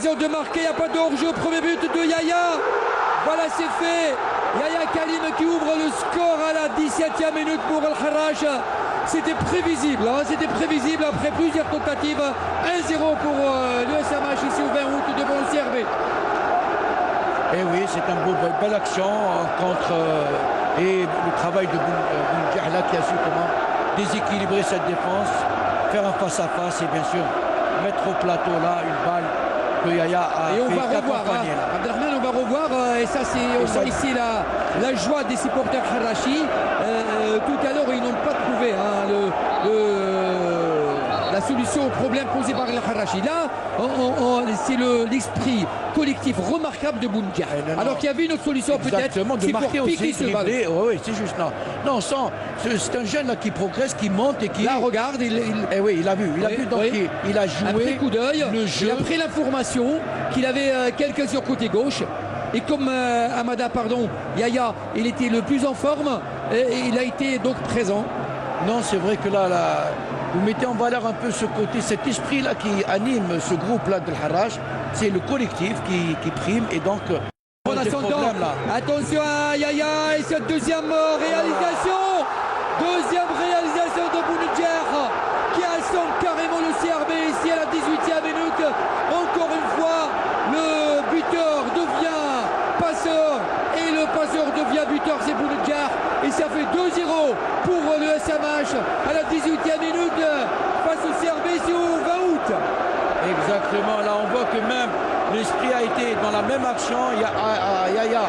l'occasion de marquer, il n'y a pas de hors-jeu, premier but de Yaya. Voilà, c'est fait. Yaya Kalim qui ouvre le score à la 17e minute pour Al-Harrach. C'était prévisible, hein, c'était prévisible après plusieurs tentatives. 1-0 pour l'USMH ici au 20 août devant le CRB. Et oui, c'est une belle action contre et le travail de Bounedjah là qui a su comment déséquilibrer cette défense, faire un face-à-face et bien sûr mettre au plateau là une balle que Yaya a et on fait va revoir, Abdelrahman, on va revoir et ça c'est on voit ici la joie des supporters Harrachi. Tout à l'heure ils n'ont pas trouvé la solution au problème posé par el Harrachi. Là c'est l'esprit collectif remarquable de Bounedjah. Alors qu'il y avait une autre solution peut-être, de marquer aussi, ce ballon. Oui, c'est juste là. Non, c'est un jeune là qui progresse, qui monte et qui. Là regarde, oui, il a vu, donc oui. il a joué. Après coup d'œil, le jeu. Il a pris l'information qu'il avait quelqu'un sur côté gauche. Et comme Amada, Yaya, il était le plus en forme, il a été donc présent. Non, c'est vrai que là, vous mettez en valeur un peu ce côté, cet esprit-là qui anime ce groupe-là de l'Harrach. C'est le collectif qui prime et donc. Attention à Yaya et cette deuxième réalisation. Deuxième réalisation de Bounedjah qui assomme carrément le CRB ici à la 18e minute. Encore une fois, le buteur devient passeur et le passeur devient buteur, c'est Bounedjah. Et ça fait 2-0 pour le SMH à la 18e minute face au CRB ici au 20 août. Exactement, là on voit que même l'esprit a été dans la même action. Yaya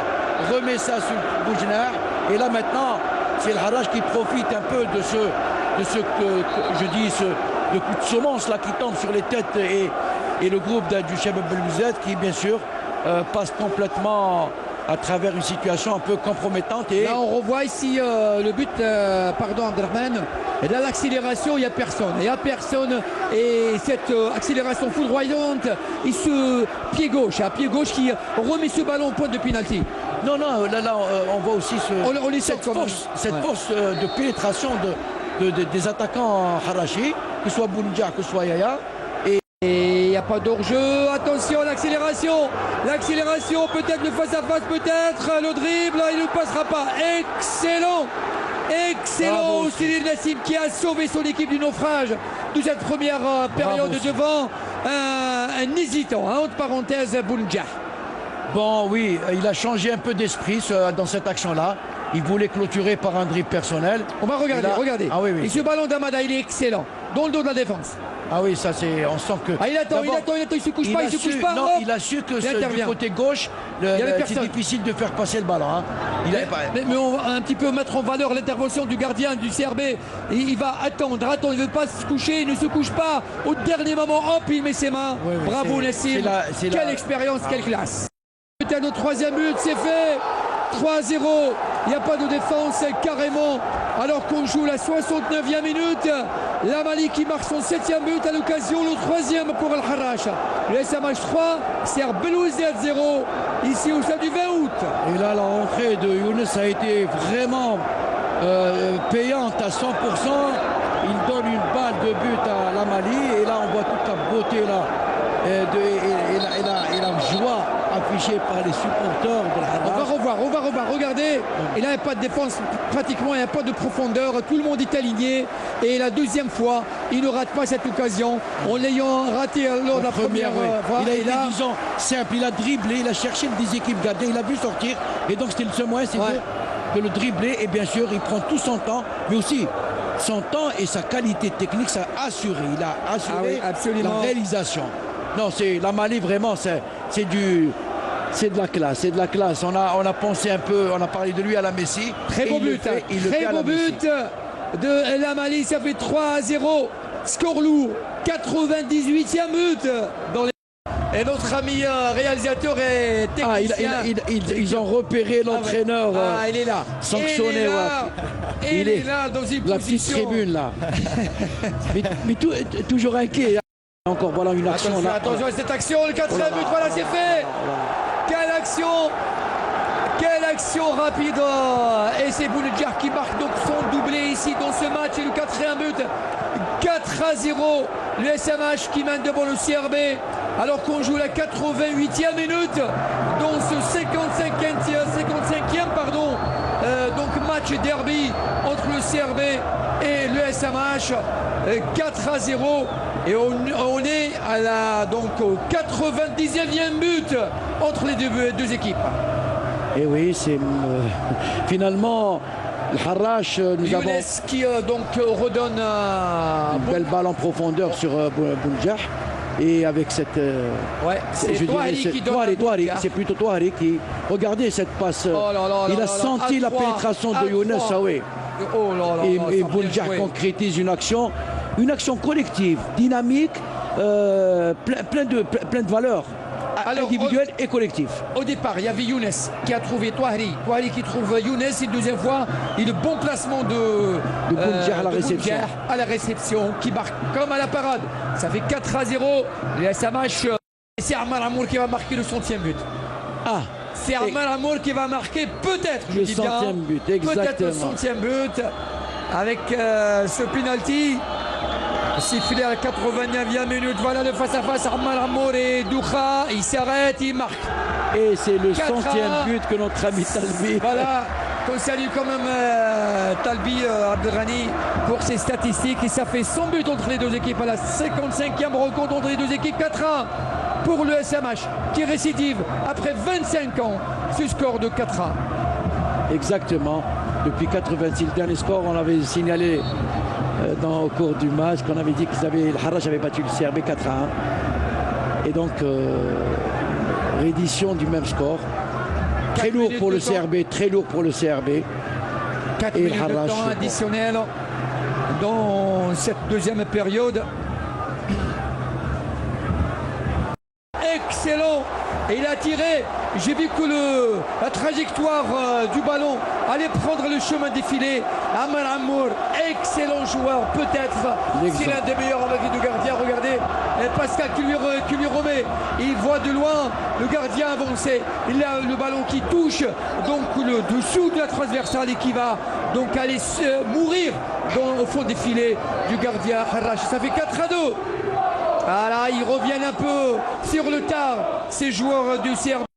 remet ça sur Boujner et là maintenant c'est le Harrach qui profite un peu de ce que je dis de coup de semence là qui tombe sur les têtes et le groupe du Shabab Belmouzed qui bien sûr passe complètement à travers une situation un peu compromettante. Et là on revoit ici le but, Abdelrahman. Et dans l'accélération, il n'y a personne. Il n'y a personne. Et cette accélération foudroyante, il se pied gauche qui remet ce ballon au point de pénalty. Non, là, on voit aussi cette force de pénétration des attaquants Harrachi, que ce soit Bounedjah, que ce soit Yaya. Et il n'y a pas d'hors-jeu. Attention, l'accélération. L'accélération, peut-être le face-à-face, peut-être. Le dribble, il ne passera pas. Excellent Cyril Nassim qui a sauvé son équipe du naufrage de cette première période devant un hésitant, entre parenthèses, Bounedjah. Bon oui, il a changé un peu d'esprit dans cette action-là. Il voulait clôturer par un dribble personnel. On va regarder, regardez. Ah, oui. Et ce ballon d'Amada, il est excellent. Dans le dos de la défense. Ah oui, ça c'est. On sent que. Ah, il attend, il se couche pas. Non, il a su que du côté gauche, c'est difficile de faire passer le ballon. Hein. Mais on va un petit peu mettre en valeur l'intervention du gardien du CRB. Il va attendre, il ne veut pas se coucher, il ne se couche pas. Au dernier moment, hop, il met ses mains. Oui, bravo Nassim. Quelle expérience, quelle classe. Peut-être notre troisième but, c'est fait. 3-0, il n'y a pas de défense carrément alors qu'on joue la 69e minute. L'Amali qui marque son 7e but à l'occasion, le 3e pour el Harrach. Le SMH 3, CR Belmouzed 0 ici au stade du 20 août. Et là la rentrée de Younes a été vraiment payante à 100%. Il donne une balle de but à l'Amali et là on voit toute la beauté là et la joie affichée par les supporters de l'Harrach. On va revoir, regardez. Et là il n'y a pas de défense, pratiquement il n'y a pas de profondeur, tout le monde est aligné. Et la deuxième fois, il ne rate pas cette occasion en l'ayant raté lors de la première fois. Il a été disons simple, il a dribblé, il a cherché le déséquilibre gardien, il a vu sortir et donc c'était le seul moyen, c'est de le dribbler et bien sûr il prend tout son temps, mais aussi son temps et sa qualité technique, ça a assuré, il a assuré la réalisation. Non, c'est l'Amali vraiment, c'est de la classe, c'est de la classe. On a pensé un peu, on a parlé de lui à la Messi. Très beau but, très beau but de l'Amali, ça fait 3-0. Score lourd, 98e but dans les... Et notre ami réalisateur et technicien. Ils ont repéré l'entraîneur. Il est là. Sanctionné. Il est là dans une position. La petite tribune là. mais toujours inquiet. Encore voilà une action. Attention à cette action, le 4e but, voilà c'est fait. Quelle action rapide. Et c'est Bounedjah qui marque donc son doublé ici dans ce match et le 4e but. 4-0. Le SMH qui mène devant le CRB. alors qu'on joue la 88e minute dans ce 55e donc match derby entre le CRB et le SMH. 4-0 et on est à au 90e but entre les deux équipes. Et oui, c'est finalement le Harrach, nous avons qui redonne une belle balle en profondeur sur Bounjah. Et avec cette... ouais, c'est Touari, c'est plutôt Touari qui... Regardez cette passe. Il a senti la pénétration de Younes. Et Bounjah concrétise une action collective, dynamique, plein de valeurs. Individuel et collectif. Au départ, il y avait Younes qui a trouvé Touari qui trouve Younes, et une deuxième fois, il a le bon placement de Bounjah à la réception, qui marque comme à la parade. Ça fait 4-0. Le SMH, c'est Armand Amour qui va marquer le 100e but. C'est Armand Amour qui va marquer peut-être le 100e but, exactement. Peut-être le 100e but avec ce penalty. Sifflé à la 89e minute, voilà le face-à-face Armand Amour et Doucha, il s'arrête, il marque. Et c'est le 100e but que notre ami Talbi. Voilà, qu'on salue quand même Talbi Abdelrani pour ses statistiques. Et ça fait 100 buts entre les deux équipes à la 55e rencontre entre les deux équipes. 4-1 pour le SMH qui récidive après 25 ans ce score de 4-1. Exactement, depuis 86, le dernier score on avait signalé au cours du match qu'on avait dit que le Harrach avait battu le CRB 4-1. Et donc réédition du même score. Très lourd pour le CRB, très lourd pour le CRB. 4 minutes de temps additionnel dans cette deuxième période. Excellent. Et il a tiré. J'ai vu que la trajectoire du ballon allait prendre le chemin des filets. Armand Amour, excellent joueur, peut-être. C'est l'un des meilleurs avec les deux gardiens. Regardez, et Pascal qui lui remet. Il voit de loin le gardien avancer. Il a le ballon qui touche donc le dessous de la transversale et qui va donc aller mourir au fond des filets du gardien Harrach. Ça fait 4-2. Voilà, ils reviennent un peu sur le tard, ces joueurs du CRB.